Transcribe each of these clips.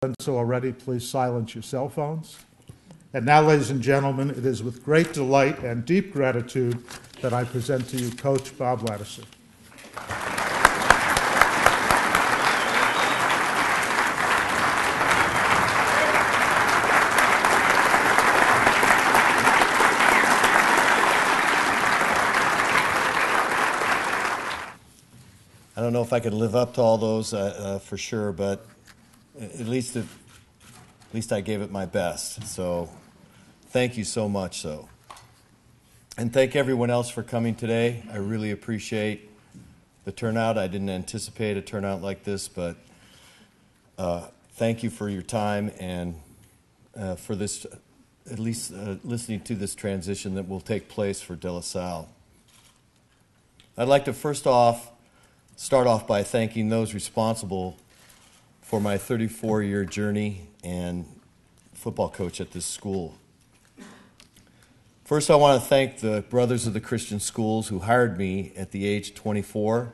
done so already, please silence your cell phones. And now, ladies and gentlemen, it is with great delight and deep gratitude that I present to you Coach Bob Ladouceur. I don't know if I could live up to all those for sure, but at least I gave it my best. So thank you so much. And thank everyone else for coming today. I really appreciate the turnout. I didn't anticipate a turnout like this, but thank you for your time and for this, at least listening to this transition that will take place for De La Salle. I'd like to start off by thanking those responsible for my 34-year journey and football coach at this school. First, I want to thank the Brothers of the Christian Schools who hired me at the age of 24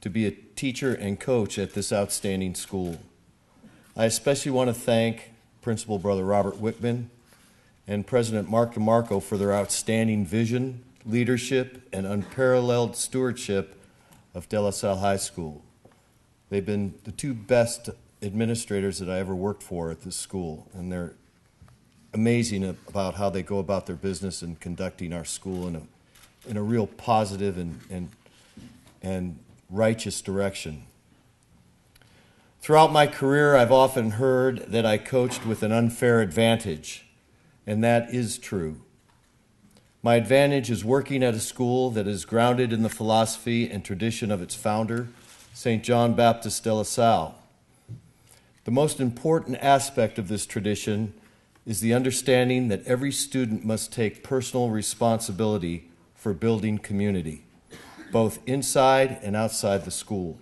to be a teacher and coach at this outstanding school. I especially want to thank Principal Brother Robert Wickman and President Mark DeMarco for their outstanding vision, leadership, and unparalleled stewardship of De La Salle High School. They've been the two best administrators that I ever worked for at this school, and they're amazing about how they go about their business and conducting our school in a real positive and righteous direction. Throughout my career, I've often heard that I coached with an unfair advantage, and that is true. My advantage is working at a school that is grounded in the philosophy and tradition of its founder, St. John Baptist de La Salle. The most important aspect of this tradition is the understanding that every student must take personal responsibility for building community, both inside and outside the school.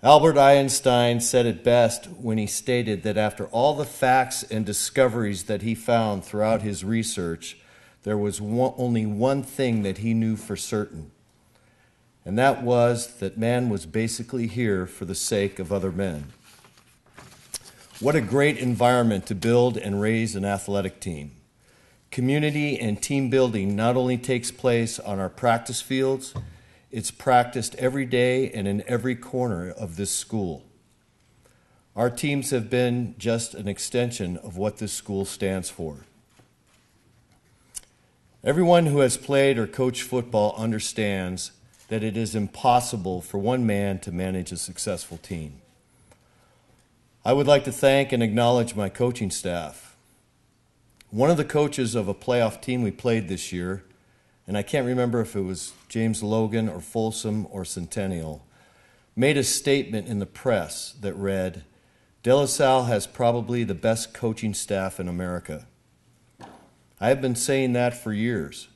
Albert Einstein said it best when he stated that after all the facts and discoveries that he found throughout his research, there was only one thing that he knew for certain, and that was that man was basically here for the sake of other men. What a great environment to build and raise an athletic team. Community and team building not only takes place on our practice fields, it's practiced every day and in every corner of this school. Our teams have been just an extension of what this school stands for. Everyone who has played or coached football understands that it is impossible for one man to manage a successful team. I would like to thank and acknowledge my coaching staff. One of the coaches of a playoff team we played this year, and I can't remember if it was James Logan or Folsom or Centennial, made a statement in the press that read, "De La Salle has probably the best coaching staff in America." I have been saying that for years.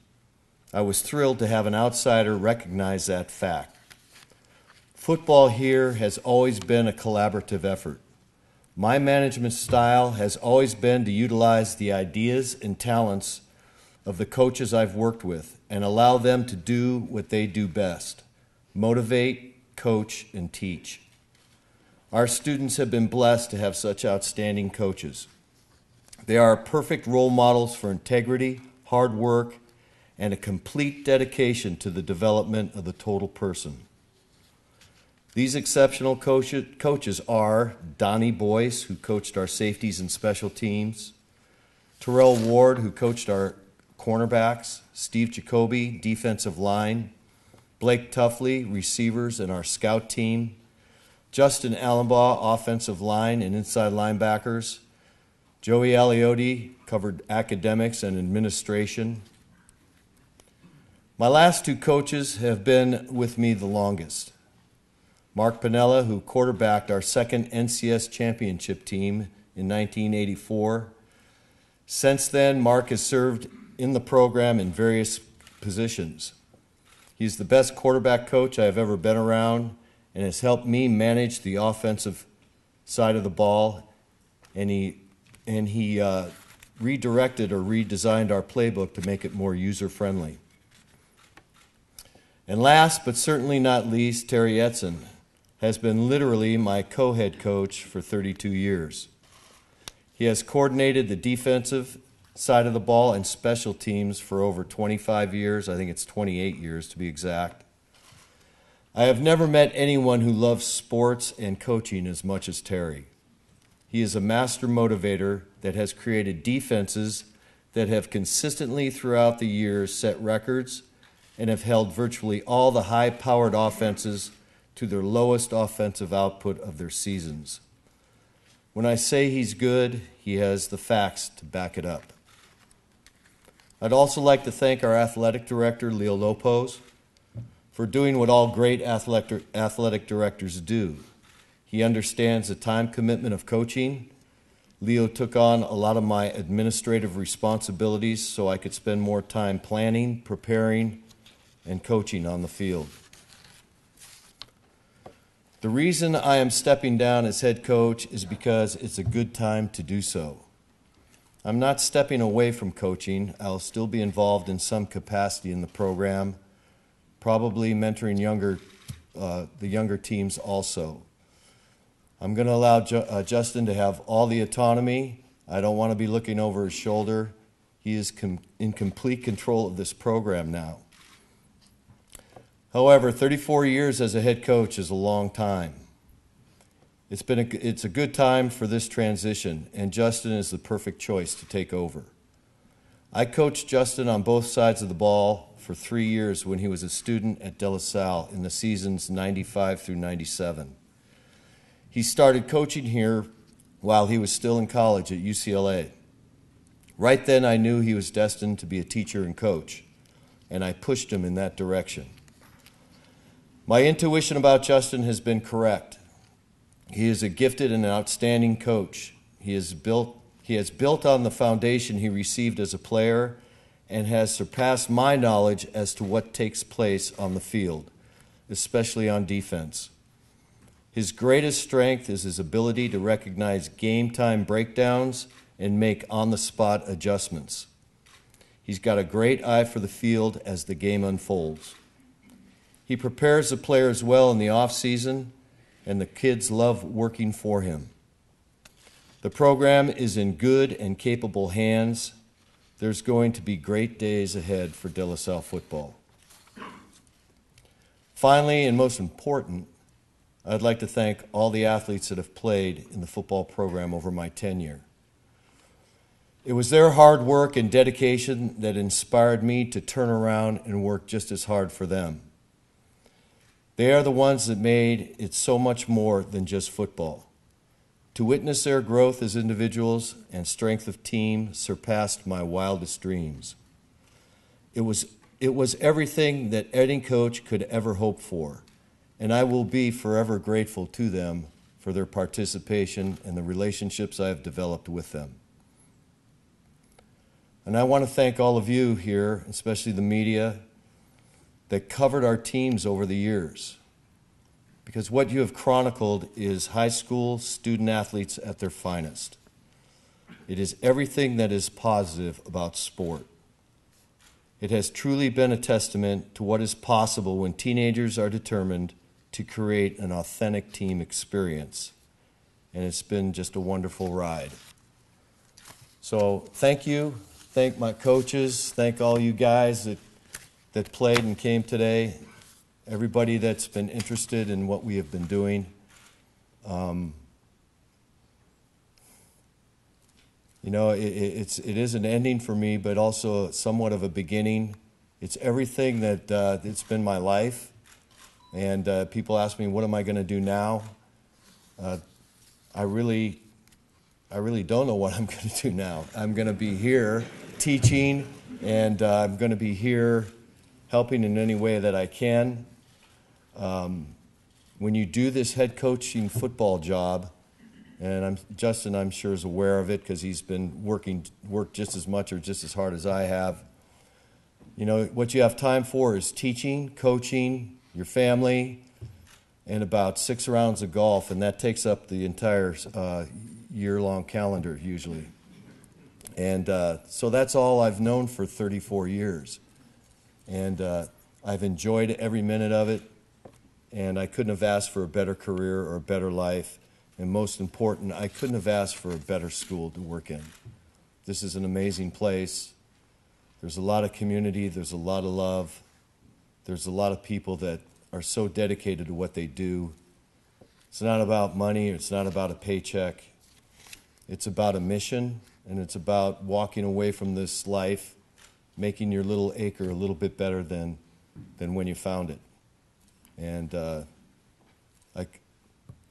I was thrilled to have an outsider recognize that fact. Football here has always been a collaborative effort. My management style has always been to utilize the ideas and talents of the coaches I've worked with and allow them to do what they do best: motivate, coach, and teach. Our students have been blessed to have such outstanding coaches. They are perfect role models for integrity, hard work, and a complete dedication to the development of the total person. These exceptional coaches are Donnie Boyce, who coached our safeties and special teams, Terrell Ward, who coached our cornerbacks, Steve Jacoby, defensive line, Blake Tuffley, receivers and our scout team, Justin Allenbaugh, offensive line and inside linebackers, Joey Aliotti covered academics and administration. My last two coaches have been with me the longest. Mark Piniella, who quarterbacked our second NCS championship team in 1984. Since then, Mark has served in the program in various positions. He's the best quarterback coach I have ever been around and has helped me manage the offensive side of the ball, and he redirected or redesigned our playbook to make it more user-friendly. And last but certainly not least, Terry Etson, has been literally my co-head coach for 32 years. He has coordinated the defensive side of the ball and special teams for over 25 years. I think it's 28 years to be exact. I have never met anyone who loves sports and coaching as much as Terry. He is a master motivator that has created defenses that have consistently throughout the years set records and have held virtually all the high-powered offenses to their lowest offensive output of their seasons. When I say he's good, he has the facts to back it up. I'd also like to thank our athletic director, Leo Lopez, for doing what all great athletic directors do. He understands the time commitment of coaching. Leo took on a lot of my administrative responsibilities so I could spend more time planning, preparing, and coaching on the field. The reason I am stepping down as head coach is because it's a good time to do so. I'm not stepping away from coaching. I'll still be involved in some capacity in the program, probably mentoring the younger teams also. I'm going to allow Justin to have all the autonomy. I don't want to be looking over his shoulder. He is in complete control of this program now. However, 34 years as a head coach is a long time. It's a good time for this transition, and Justin is the perfect choice to take over. I coached Justin on both sides of the ball for 3 years when he was a student at Salle in the seasons 95 through 97. He started coaching here while he was still in college at UCLA. Right then I knew he was destined to be a teacher and coach, and I pushed him in that direction. My intuition about Justin has been correct. He is a gifted and outstanding coach. He has built on the foundation he received as a player and has surpassed my knowledge as to what takes place on the field, especially on defense. His greatest strength is his ability to recognize game-time breakdowns and make on-the-spot adjustments. He's got a great eye for the field as the game unfolds. He prepares the players well in the off-season, and the kids love working for him. The program is in good and capable hands. There's going to be great days ahead for De La Salle football. Finally, and most important, I'd like to thank all the athletes that have played in the football program over my tenure. It was their hard work and dedication that inspired me to turn around and work just as hard for them. They are the ones that made it so much more than just football. To witness their growth as individuals and strength of team surpassed my wildest dreams. It was everything that any coach could ever hope for, and I will be forever grateful to them for their participation and the relationships I have developed with them. And I want to thank all of you here, especially the media, that covered our teams over the years. Because what you have chronicled is high school student athletes at their finest. It is everything that is positive about sport. It has truly been a testament to what is possible when teenagers are determined to create an authentic team experience. And it's been just a wonderful ride. So thank you. Thank my coaches. Thank all you guys that played and came today. Everybody that's been interested in what we have been doing. You know, it is an ending for me, but also somewhat of a beginning. It's everything that it's been my life. And people ask me, what am I going to do now? I really don't know what I'm going to do now. I'm going to be here teaching, and I'm going to be here helping in any way that I can. When you do this head coaching football job, and Justin, I'm sure, is aware of it because he's been worked just as much or just as hard as I have. You know, what you have time for is teaching, coaching, your family, and about 6 rounds of golf, and that takes up the entire year-long calendar usually. And so that's all I've known for 34 years. And I've enjoyed every minute of it. and I couldn't have asked for a better career or a better life. And most important, I couldn't have asked for a better school to work in. This is an amazing place. There's a lot of community, there's a lot of love, there's a lot of people that are so dedicated to what they do. It's not about money, it's not about a paycheck. It's about a mission, and it's about walking away from this life, making your little acre a little bit better than when you found it. And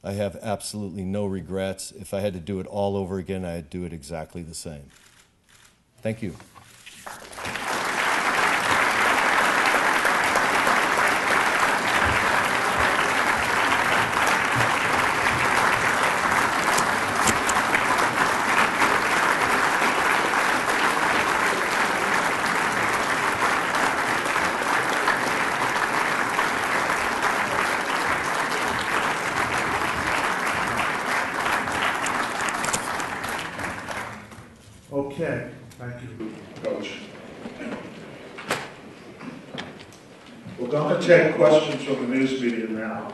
I have absolutely no regrets. If I had to do it all over again, I'd do it exactly the same. Thank you. Okay, thank you, Coach. We're going to take questions from the news media now.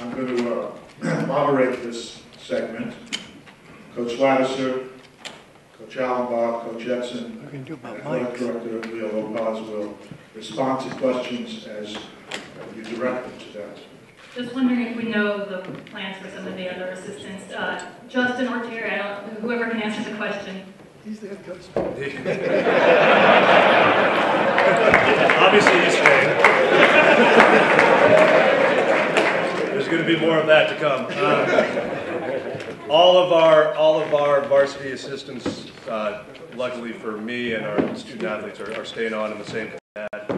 I'm going to moderate this segment. Coach Ladouceur, Coach Allenbach, Coach Etson, and Athletic Director Leo Lopez will respond to questions as you direct them to them. Just wondering if we know the plans for some of the other assistants. Justin or Terry, whoever can answer the question. He's the head coach. Obviously, he's staying. There's going to be more of that to come. All of our varsity assistants, luckily for me and our student athletes, are staying on in the same format.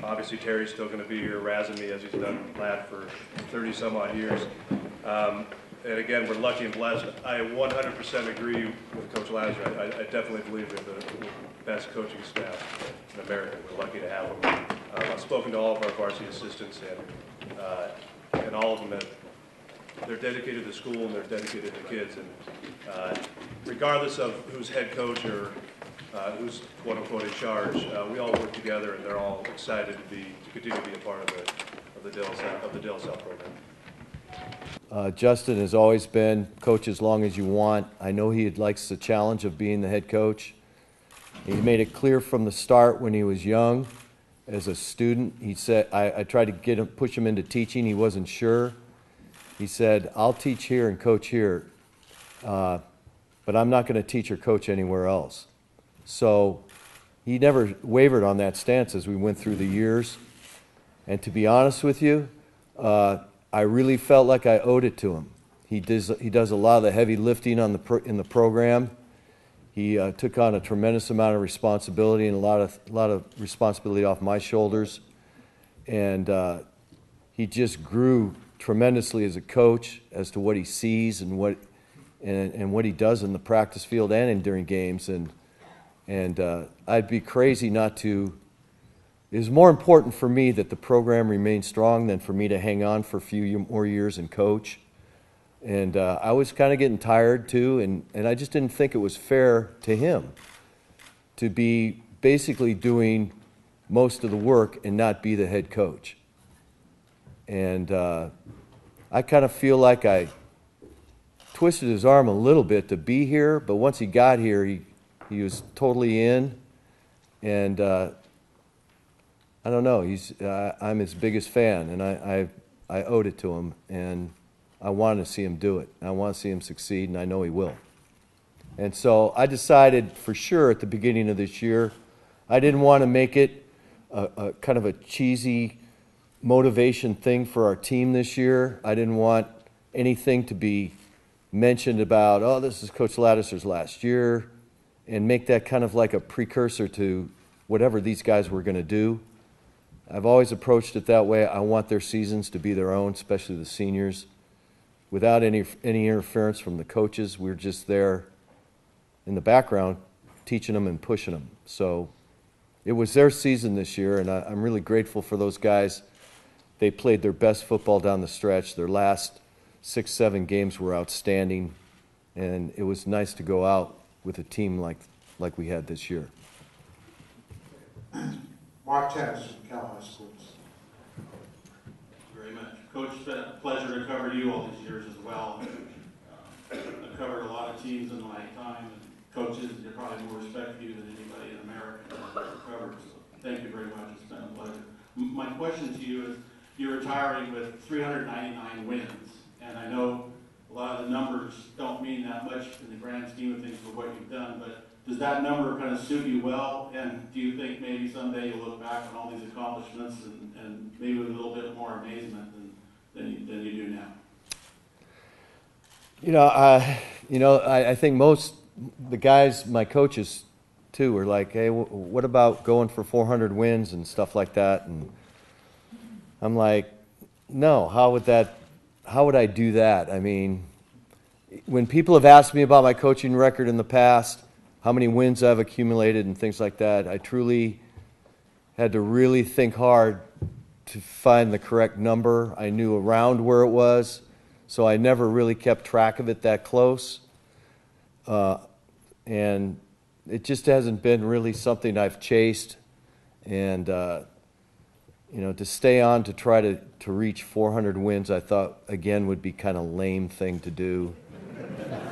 Obviously, Terry's still going to be here razzing me as he's done LAD for 30 some odd years. And again, we're lucky and blessed. I 100% agree with Coach Ladouceur. I definitely believe they're the best coaching staff in America. We're lucky to have them. I've spoken to all of our varsity assistants, and all of them they're dedicated to school and they're dedicated to kids. And regardless of who's head coach or who's quote unquote in charge, we all work together, and they're all excited to continue to be a part of the Dale South program. Justin has always been coach as long as you want. I know he likes the challenge of being the head coach. He made it clear from the start when he was young as a student. He said, I tried to push him into teaching. He wasn't sure. He said, I'll teach here and coach here, but I'm not going to teach or coach anywhere else. So he never wavered on that stance as we went through the years. And to be honest with you, I really felt like I owed it to him. He does a lot of the heavy lifting in the program. He took on a tremendous amount of responsibility and a lot of responsibility off my shoulders, and he just grew tremendously as a coach as to what he sees and what he does in the practice field and during games. And I'd be crazy not to. It was more important for me that the program remained strong than for me to hang on for a few more years and coach. And I was kind of getting tired too, and I just didn't think it was fair to him to be basically doing most of the work and not be the head coach. And I kind of feel like I twisted his arm a little bit to be here, but once he got here, he was totally in. And I don't know. I'm his biggest fan, and I owed it to him, and I wanted to see him do it. I want to see him succeed, and I know he will. And so I decided for sure at the beginning of this year, I didn't want to make it a kind of a cheesy motivation thing for our team this year. I didn't want anything to be mentioned about, oh, this is Coach Ladouceur's last year, and make that kind of like a precursor to whatever these guys were going to do. I've always approached it that way. I want their seasons to be their own, especially the seniors, without any interference from the coaches. We're just there in the background teaching them and pushing them. So it was their season this year, and I'm really grateful for those guys. They played their best football down the stretch. Their last 6-7 games were outstanding, and it was nice to go out with a team like we had this year. Mark Tennis from Cal High Schools. Coach, it's been a pleasure to cover you all these years as well. I've covered a lot of teams in my time, and coaches, they probably more respect you than anybody in America I've ever covered. So thank you very much. It's been a pleasure. My question to you is, you're retiring with 399 wins, and I know a lot of the numbers don't mean that much in the grand scheme of things for what you've done, but does that number kind of suit you well? And do you think maybe someday you'll look back on all these accomplishments and maybe with a little bit more amazement than you do now? I think most the guys, my coaches too, are like, hey, what about going for 400 wins and stuff like that? And I'm like, no, how would I do that? I mean, when people have asked me about my coaching record in the past, how many wins I've accumulated and things like that, I truly had to really think hard to find the correct number. I knew around where it was, so I never really kept track of it that close. And it just hasn't been really something I've chased. And, to stay on to try to reach 400 wins, I thought, again, would be kind of lame thing to do.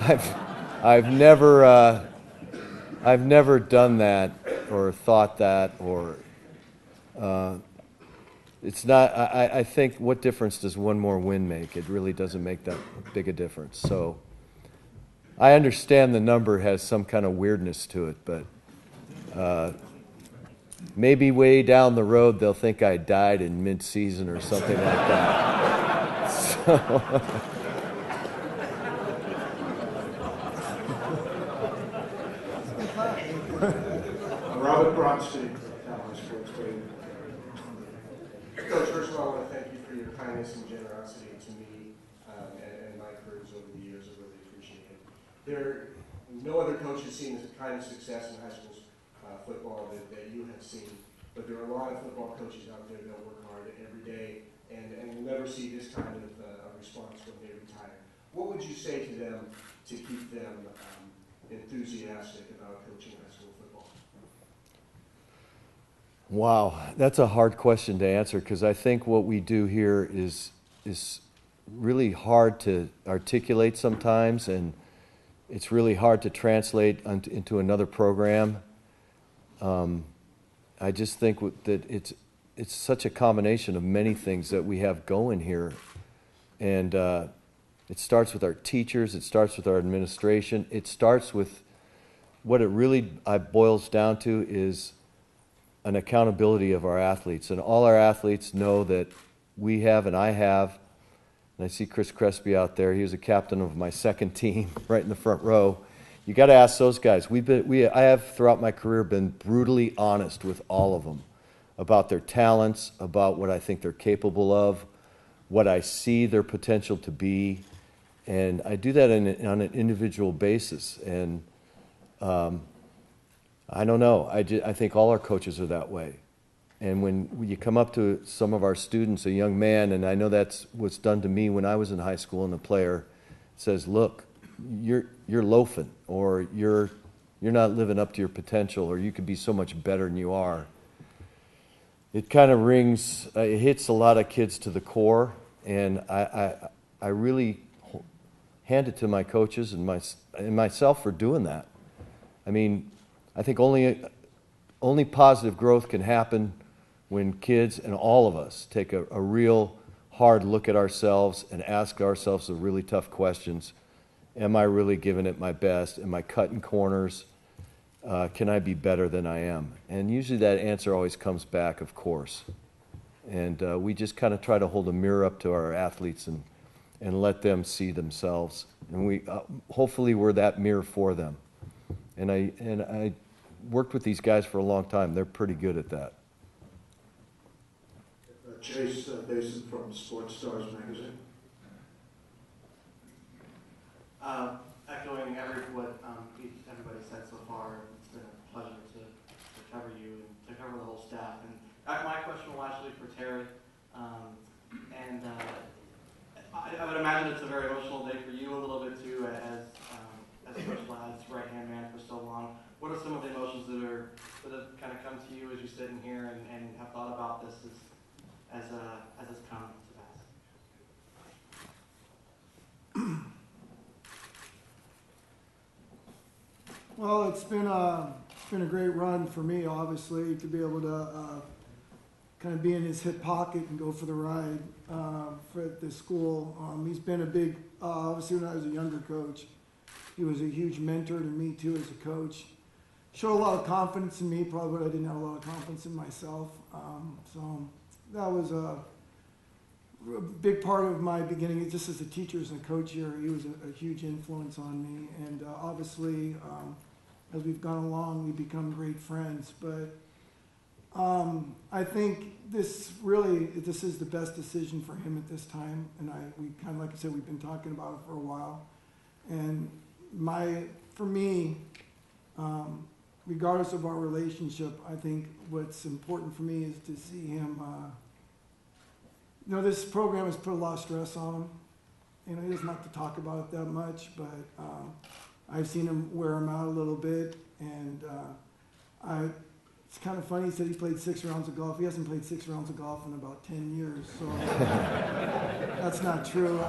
I've never done that or thought that, or it's not. I think, what difference does one more win make? It really doesn't make that big a difference. So I understand the number has some kind of weirdness to it, but maybe way down the road they'll think I died in mid-season or something like that. So. Robert Bronstein, Talent Sports Radio. Coach, first of all, I want to thank you for your kindness and generosity to me and my careers over the years. I really appreciate it. No other coach has seen the kind of success in high school football that you have seen, but there are a lot of football coaches out there that work hard every day and will never see this kind of response when they retire. What would you say to them to keep them enthusiastic about coaching high school football? Wow, that's a hard question to answer, because I think what we do here is really hard to articulate sometimes, and it's really hard to translate into another program. I just think that it's such a combination of many things that we have going here, and it starts with our teachers, it starts with our administration, it starts with what it really boils down to is an accountability of our athletes. And all our athletes know that we have, and I have, and I see Chris Crespi out there. He was a captain of my second team right in the front row. You got to ask those guys. I have throughout my career been brutally honest with all of them about their talents, about what I think they're capable of, what I see their potential to be, and I do that on an individual basis. And I don't know. I think all our coaches are that way. And when you come up to some of our students, a young man, and I know that's what's done to me when I was in high school, and the player says, "Look, you're loafing, or you're not living up to your potential, or you could be so much better than you are." It kind of rings. It hits a lot of kids to the core, and I really hand it to my coaches and myself for doing that. I mean, I think only positive growth can happen when kids and all of us take a real hard look at ourselves and ask ourselves the really tough questions. Am I really giving it my best? Am I cutting corners? Can I be better than I am? And usually that answer always comes back, of course. And we just kind of try to hold a mirror up to our athletes and let them see themselves. And we hopefully we're that mirror for them. And I worked with these guys for a long time. They're pretty good at that. Chase Basin from Sports Stars magazine. Echoing what everybody said so far, it's been a pleasure to cover you and to cover the whole staff. And my question will actually for Terry. I would imagine it's a very emotional day for you a little bit too, as Coach Ladd's right-hand man for so long. What are some of the emotions that have kind of come to you as you're sitting here and have thought about this as it's come to pass? Well, it's been a great run for me, obviously, to be able to kind of be in his hip pocket and go for the ride for the school. He's been a big, obviously when I was a younger coach, he was a huge mentor to me too as a coach. Showed a lot of confidence in me, probably, but I didn't have a lot of confidence in myself. So that was a big part of my beginning, just as a teacher, as a coach here. He was a huge influence on me, and obviously, as we've gone along, we've become great friends. But I think this is the best decision for him at this time, and we kind of, like I said, we've been talking about it for a while. And for me, regardless of our relationship, I think what's important for me is to see him. This program has put a lot of stress on him. He doesn't like to talk about it that much, but I've seen him wear him out a little bit. And it's kind of funny, he said he played 6 rounds of golf. He hasn't played 6 rounds of golf in about 10 years, so that's not true.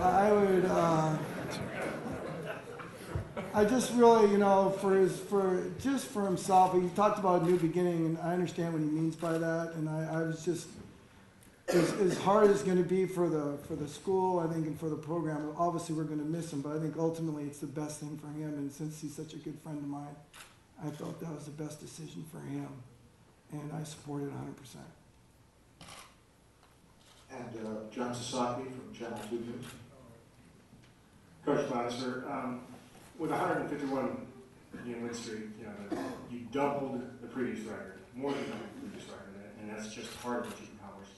I just really, for himself, he talked about a new beginning, and I understand what he means by that. And I was just, as hard as it's going to be for the school, I think, and for the program, obviously we're going to miss him, but I think ultimately it's the best thing for him. And since he's such a good friend of mine, I felt that was the best decision for him, and I support it 100%. And John Sasaki from Channel 2 News. Coach Ladouceur, with 151 game win streak, you doubled the previous record, more than doubled the previous record, and that's just part of what you've accomplished.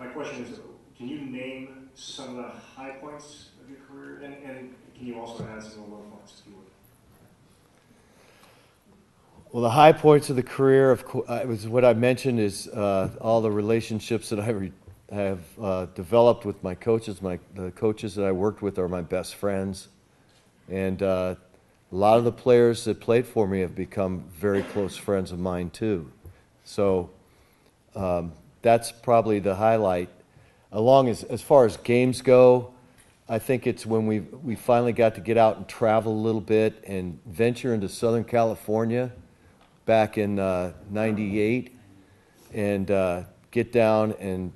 My question is, can you name some of the high points of your career, and can you also add some of the low points, if you would? Well, the high points of the career, was what I mentioned, is all the relationships that I have developed with my coaches. The coaches that I worked with are my best friends. And a lot of the players that played for me have become very close friends of mine, too. So that's probably the highlight. As far as games go, I think it's when we finally got to get out and travel a little bit and venture into Southern California back in '98 and get down and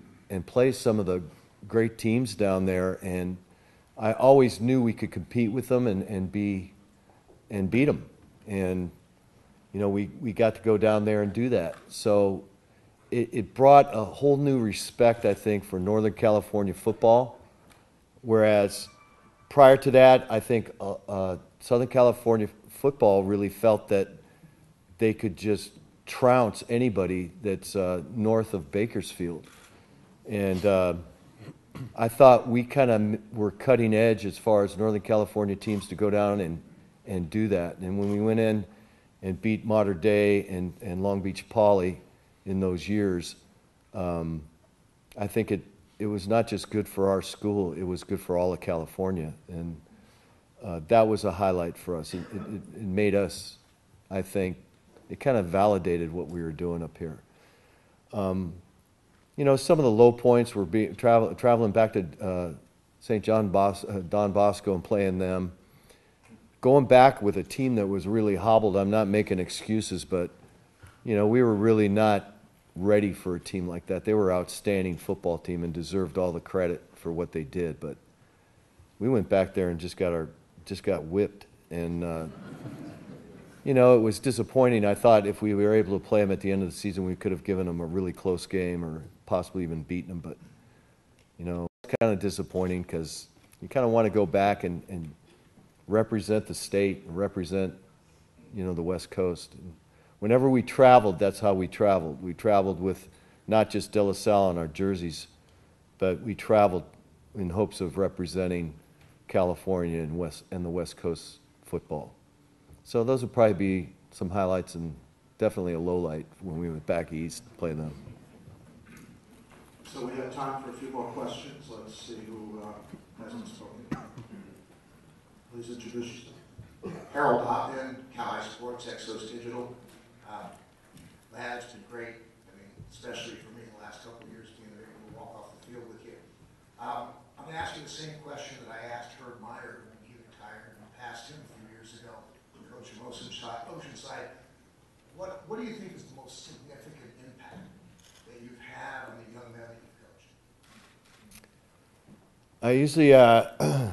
play some of the great teams down there. And I always knew we could compete with them and beat them. And we got to go down there and do that. So it brought a whole new respect, I think, for Northern California football. Whereas prior to that, I think Southern California football really felt that they could just trounce anybody that's north of Bakersfield. And I thought we kind of were cutting edge as far as Northern California teams to go down and do that. And when we went in and beat Mater Dei and Long Beach Poly in those years, I think it was not just good for our school, it was good for all of California. And that was a highlight for us. It made us, I think, it kind of validated what we were doing up here. Some of the low points were traveling back to St. Don Bosco and playing them. Going back with a team that was really hobbled, I'm not making excuses, but, we were really not ready for a team like that. They were an outstanding football team and deserved all the credit for what they did. But we went back there and just got whipped. And, it was disappointing. I thought if we were able to play them at the end of the season, we could have given them a really close game or possibly even beaten them. But, it's kind of disappointing because you kind of want to go back and represent the state and represent, the West Coast. And whenever we traveled, that's how we traveled. We traveled with not just De La Salle on our jerseys, but we traveled in hopes of representing California and the West Coast football. So those would probably be some highlights and definitely a low light when we went back east to play them. So we have time for a few more questions. Let's see who hasn't spoken. Please introduce yourself. Harold Hoffman, Cal Sports, Exos Digital. Lad's been great. Especially for me in the last couple of years, being able to walk off the field with you. I'm going to ask you the same question that I asked Herb Meyer when he retired and passed him a few years ago. Coach coach of Oceanside. What do you think is the most significant impact that you've had on the young men that you've coached? I usually, I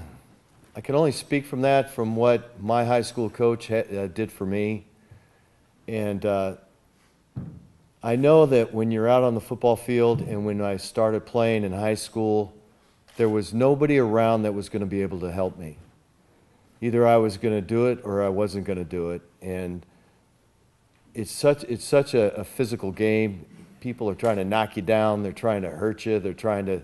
can only speak from that, from what my high school coach did for me. And I know that when you're out on the football field and when I started playing in high school, there was nobody around that was going to be able to help me. Either I was going to do it or I wasn't going to do it. And it's such a physical game. People are trying to knock you down. They're trying to hurt you. They're trying to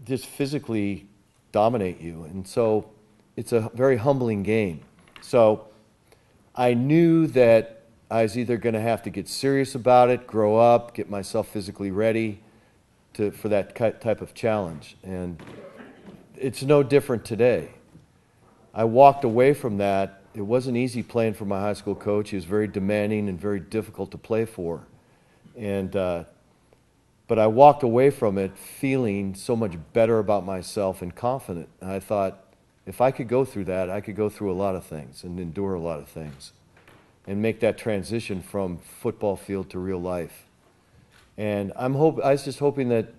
just physically dominate you. And so it's a very humbling game. So I knew that I was either going to have to get serious about it, grow up, get myself physically ready for that type of challenge. And it's no different today. I walked away from that. It wasn't easy playing for my high school coach. He was very demanding and very difficult to play for. And but I walked away from it feeling so much better about myself and confident. And I thought, if I could go through that, I could go through a lot of things and endure a lot of things and make that transition from football field to real life. And I was just hoping that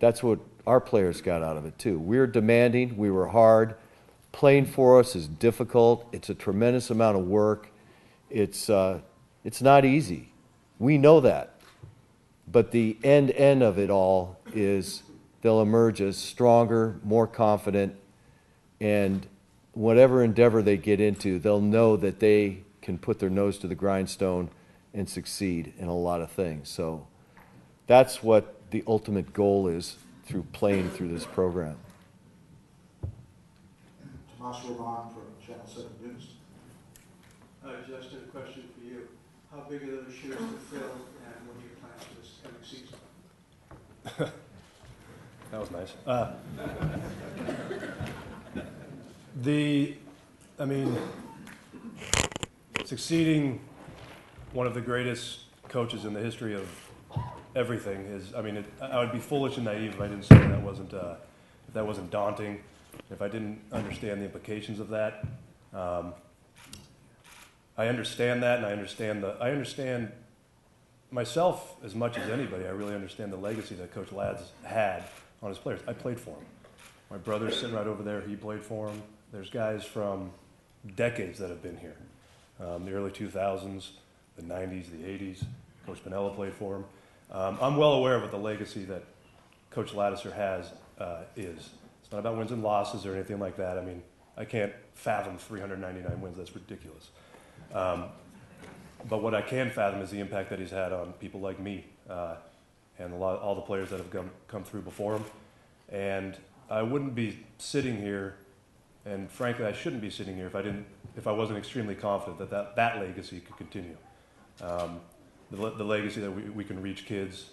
that's what our players got out of it too. We were demanding, we were hard. Playing for us is difficult. It's a tremendous amount of work. It's not easy. We know that. But the end of it all is they'll emerge as stronger, more confident, and whatever endeavor they get into, they'll know that they can put their nose to the grindstone and succeed in a lot of things. So that's what the ultimate goal is through playing through this program. Tomas Roman from Channel 7 News. Justin, a question for you. How big are those shoes to fill, and what are your plans for this coming season? That was nice. Succeeding one of the greatest coaches in the history of everything is, I would be foolish and naive if I didn't say that wasn't daunting, if I didn't understand the implications of that. I understand that, and I understand myself as much as anybody. I really understand the legacy that Coach Ladd's had on his players. I played for him. My brother's sitting right over there. He played for him. There's guys from decades that have been here. The early 2000s, the 90s, the 80s. Coach Piniella played for him. I'm well aware of what the legacy that Coach Ladouceur has is. It's not about wins and losses or anything like that. I can't fathom 399 wins. That's ridiculous. But what I can fathom is the impact that he's had on people like me and all the players that have come through before him. And I wouldn't be sitting here, and frankly, I shouldn't be sitting here if I wasn't extremely confident that legacy could continue. The legacy that we can reach kids,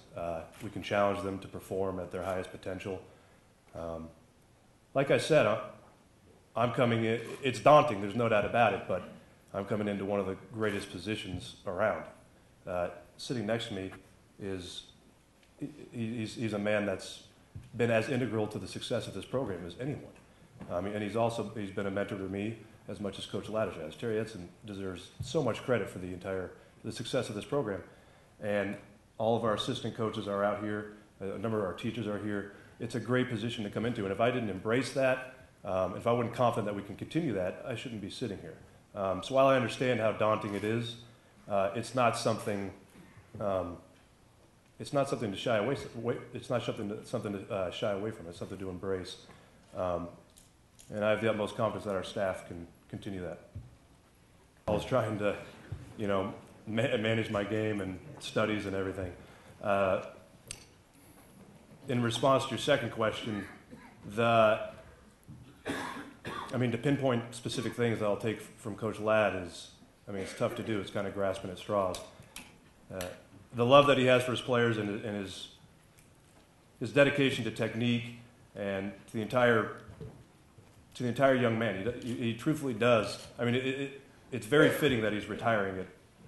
we can challenge them to perform at their highest potential. Like I said, I'm coming in. It's daunting. There's no doubt about it, but I'm coming into one of the greatest positions around. Sitting next to me he's a man that's been as integral to the success of this program as anyone. And he's been a mentor to me as much as Coach Ladouceur has. Terry Etson deserves so much credit for the success of this program. And all of our assistant coaches are out here. A number of our teachers are here. It's a great position to come into. And if I didn't embrace that, if I wasn't confident that we can continue that, I shouldn't be sitting here. So while I understand how daunting it is, it's not something to shy away. It's not something to shy away from. It's something to embrace. And I have the utmost confidence that our staff can continue that. I was trying to, manage my game and studies and everything. In response to your second question, to pinpoint specific things that I'll take from Coach Ladd is, it's tough to do. It's kind of grasping at straws. The love that he has for his players and his dedication to technique and to the entire young man. He truthfully does. It's very fitting that he's retiring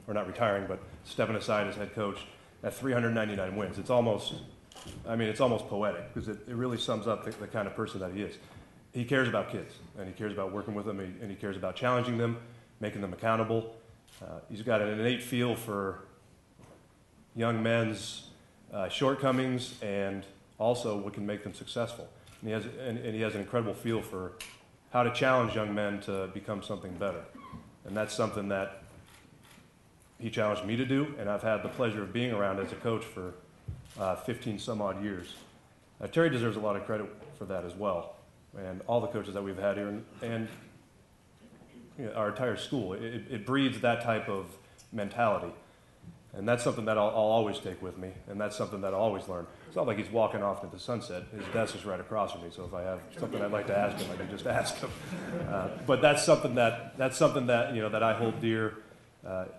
or not retiring, but stepping aside as head coach at 399 wins. It's almost poetic because it really sums up the kind of person that he is. He cares about kids, and he cares about working with them, and he cares about challenging them, making them accountable. He's got an innate feel for young men's shortcomings and also what can make them successful. And he has an incredible feel for how to challenge young men to become something better. And that's something that he challenged me to do, and I've had the pleasure of being around as a coach for 15 some odd years. Terry deserves a lot of credit for that as well, and all the coaches that we've had here, and our entire school. It breeds that type of mentality, and that's something that I'll always take with me, and that's something that I'll always learn. It's not like he's walking off into the sunset. His desk is right across from me, so if I have something I'd like to ask him, I can just ask him. But that's something that that I hold dear.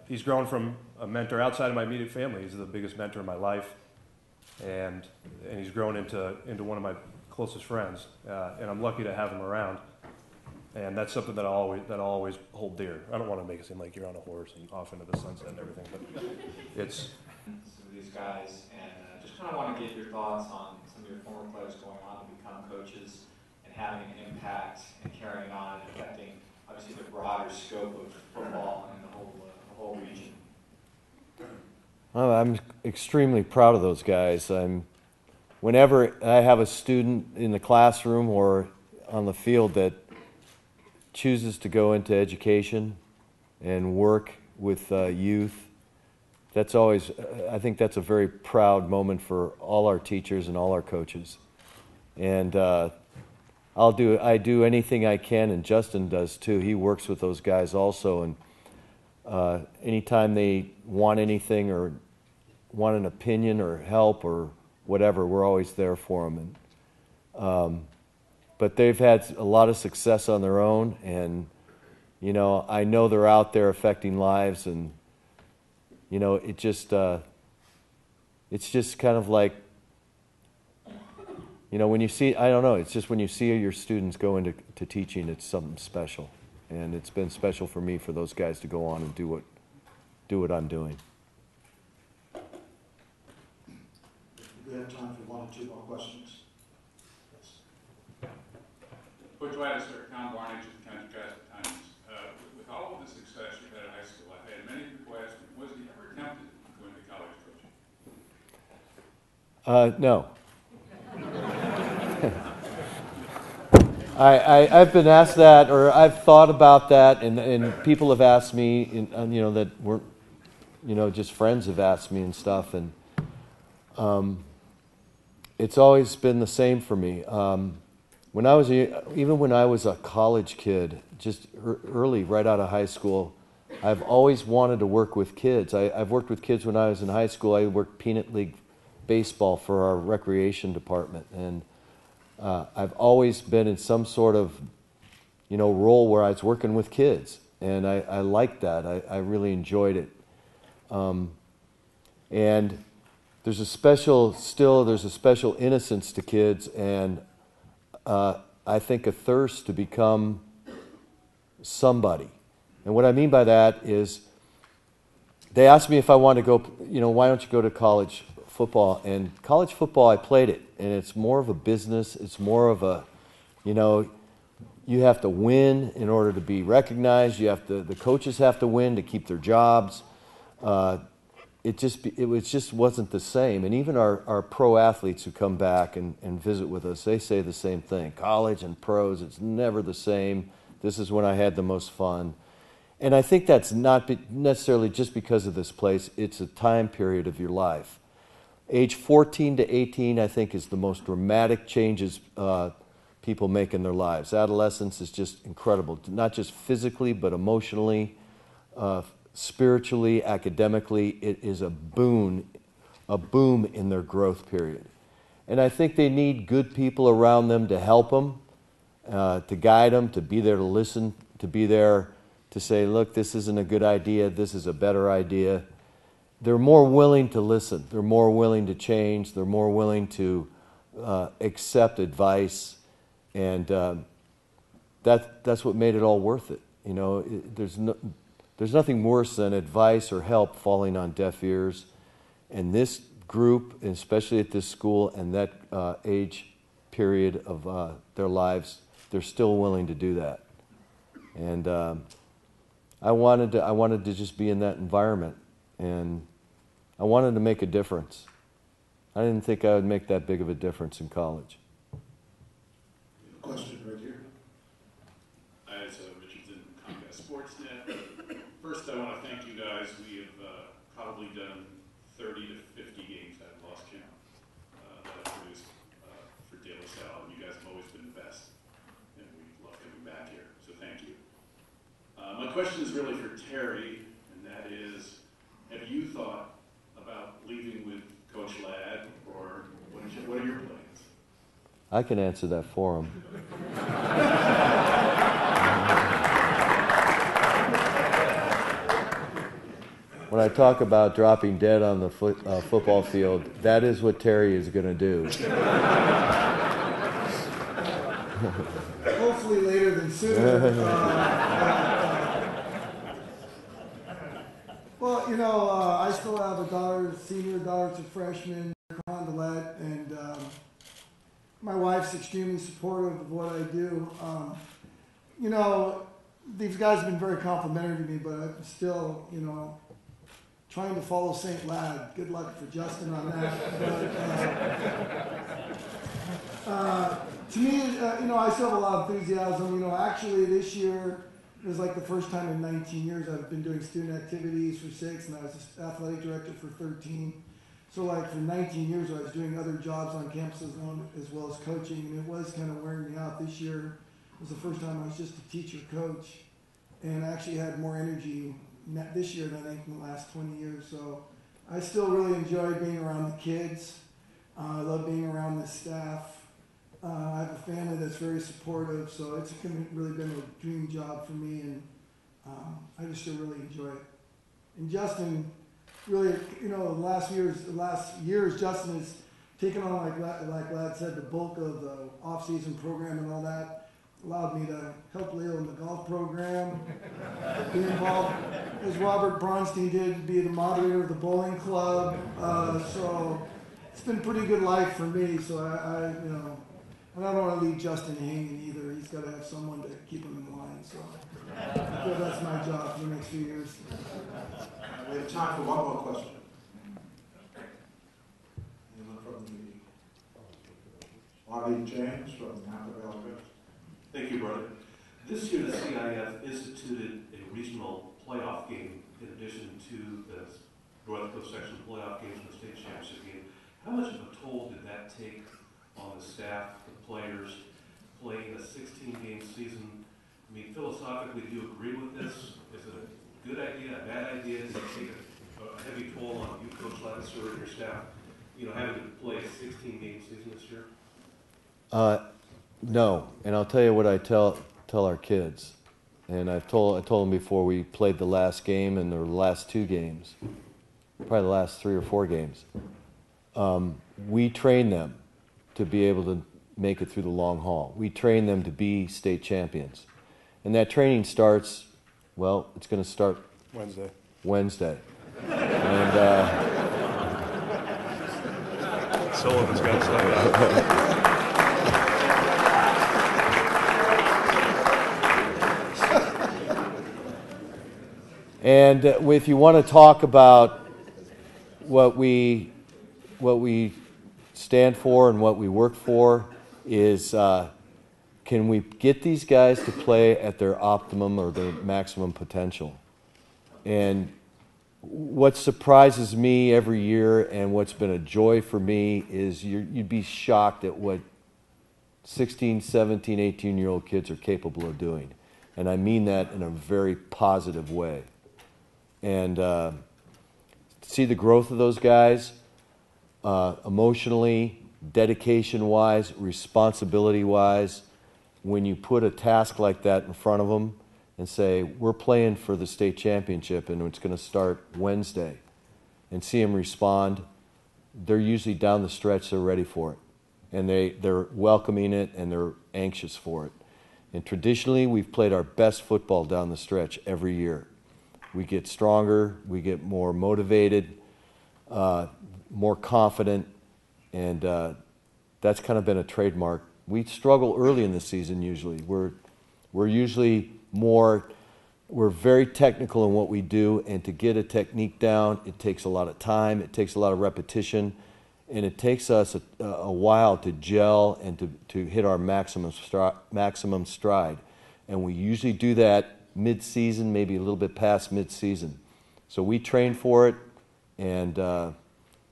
He's grown from a mentor outside of my immediate family. He's the biggest mentor in my life, and he's grown into one of my closest friends, and I'm lucky to have him around. And that's something that I'll always hold dear. I don't want to make it seem like you're on a horse and off into the sunset and everything, but it's some of these guys, and just kind of want to get your thoughts on some of your former players going on to become coaches and having an impact and carrying on and affecting obviously the broader scope of football and the whole region. Well, I'm extremely proud of those guys. Whenever I have a student in the classroom or on the field that chooses to go into education and work with youth, that's always, I think that's a very proud moment for all our teachers and all our coaches. And I do anything I can, and Justin does too. He works with those guys also, and anytime they want anything or want an opinion or help or whatever, we're always there for them. But they've had a lot of success on their own, and I know they're out there affecting lives, and it's just kind of like, when you see, I don't know, it's just when you see your students go into teaching, it's something special, and it's been special for me for those guys to go on and do what I'm doing. We have time for one or two more questions. Coach Ladouceur, Tom Barnage at the County Catholic Times. With all of the success you've had at high school, I've had many people ask me, was he ever tempted to go into college coaching? No. I've been asked that, or I've thought about that, and people have asked me, that weren't, just friends have asked me and stuff, and it's always been the same for me. Even when I was a college kid, just early, right out of high school, I've always wanted to work with kids. I've worked with kids when I was in high school. I worked peanut league baseball for our recreation department, and I've always been in some sort of, role where I was working with kids, and I liked that. I really enjoyed it. And there's a special innocence to kids, and I think a thirst to become somebody. And what I mean by that is, they asked me if I wanted to go, why don't you go to college football? And college football, I played it, and it's more of a business. It's more of a, you have to win in order to be recognized. The coaches have to win to keep their jobs. It just wasn't the same. And even our pro athletes who come back and visit with us, they say the same thing. College and pros, it's never the same. This is when I had the most fun. And I think that's not necessarily just because of this place. It's a time period of your life. Age 14 to 18, I think, is the most dramatic changes people make in their lives. Adolescence is just incredible, not just physically, but emotionally, spiritually, academically. It is a boom in their growth period. And I think they need good people around them to help them, to guide them, to be there to listen, to be there to say, look, this isn't a good idea, this is a better idea. They're more willing to listen. They're more willing to change. They're more willing to accept advice. And that's what made it all worth it. There's nothing worse than advice or help falling on deaf ears. And this group, especially at this school and that age period of their lives, they're still willing to do that. And I wanted to just be in that environment, and I wanted to make a difference. I didn't think I would make that big of a difference in college. Question right here. As Richardson, Comcast Sportsnet. First, I want to thank you guys. We have probably done 30 to 50 games, I've lost count, that I've produced for Daily Salle, and you guys have always been the best, and we love coming back here, so thank you. My question is really for Terry, and that is, have you thought about leaving with Coach Ladd, or what are your plans? I can answer that for him. When I talk about dropping dead on the football field, that is what Terry is going to do. Hopefully later than sooner. Well, you know, I still have a daughter, senior daughter's a freshman, Condolet, and my wife's extremely supportive of what I do. You know, these guys have been very complimentary to me, but I'm still, you know, trying to follow St. Lad. Good luck for Justin on that. But, to me, you know, I still have a lot of enthusiasm. You know, actually this year was like the first time in 19 years I've been doing student activities for 6, and I was athletic director for 13. So like for 19 years I was doing other jobs on campus as well as coaching, and it was kind of wearing me out. This year was the first time I was just a teacher coach, and I actually had more energy this year than I think in the last 20 years. So I still really enjoy being around the kids. I love being around the staff. I have a family that's very supportive, so it's really been a dream job for me, and I just still really enjoy it. And Justin, really, you know, the last years, Justin has taken on, like Lad said, the bulk of the off-season program and all that. Allowed me to help Leo in the golf program, be involved, as Robert Bronstein did, be the moderator of the bowling club. So it's been a pretty good life for me. So I you know, and I don't want to leave Justin hanging either. He's got to have someone to keep him in line. So I feel that's my job for the next few years. We have time for one more question. Anyone from the Artie James from Napa Valley. Thank you, brother. This year, the CIF instituted a regional playoff game in addition to the North Coast section playoff games and the state championship game. How much of a toll did that take on the staff, the players, playing a 16-game season? I mean, philosophically, do you agree with this? Is it a good idea, a bad idea? Does it take a heavy toll on you, Coach Ladouceur, and your staff, you know, having to play a 16-game season this year? No, and I'll tell you what I tell our kids, and I told them before we played the last game and the last 2 games, probably the last 3 or 4 games. We train them to be able to make it through the long haul. We train them to be state champions, and that training starts. Well, it's going to start Wednesday, and Sullivan's got to start. And if you want to talk about what we stand for and what we work for is can we get these guys to play at their optimum or their maximum potential? And what surprises me every year and what's been a joy for me is you'd be shocked at what 16, 17, 18-year-old kids are capable of doing. And I mean that in a very positive way. And see the growth of those guys emotionally, dedication-wise, responsibility-wise. When you put a task like that in front of them and say, we're playing for the state championship and it's going to start Wednesday, and see them respond, they're usually down the stretch, they're ready for it. And they're welcoming it and they're anxious for it. And traditionally, we've played our best football down the stretch every year. We get stronger, we get more motivated, more confident, and that's kind of been a trademark. We struggle early in the season usually. We're usually more we're very technical in what we do, and to get a technique down, it takes a lot of time, it takes a lot of repetition, and it takes us a while to gel and to hit our maximum stride. And we usually do that mid-season, maybe a little bit past mid-season. So we train for it, and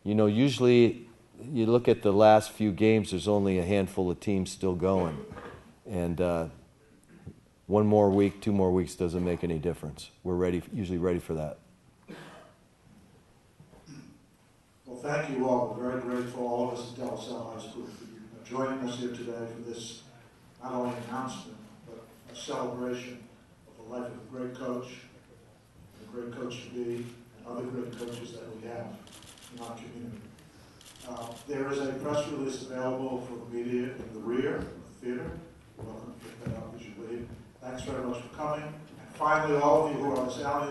you know, usually you look at the last few games, there's only a handful of teams still going. And one more week, 2 more weeks doesn't make any difference. We're usually ready for that. Well, thank you all. We're very grateful, all of us at Del Salle High School, for you joining us here today for this not only announcement, but a celebration of the life of a great coach, a great coach to be, and other great coaches that we have in our community. There is a press release available for the media in the rear of the theater. You're welcome to pick that up as you leave. Thanks very much for coming. And finally, all of you who are on this audience,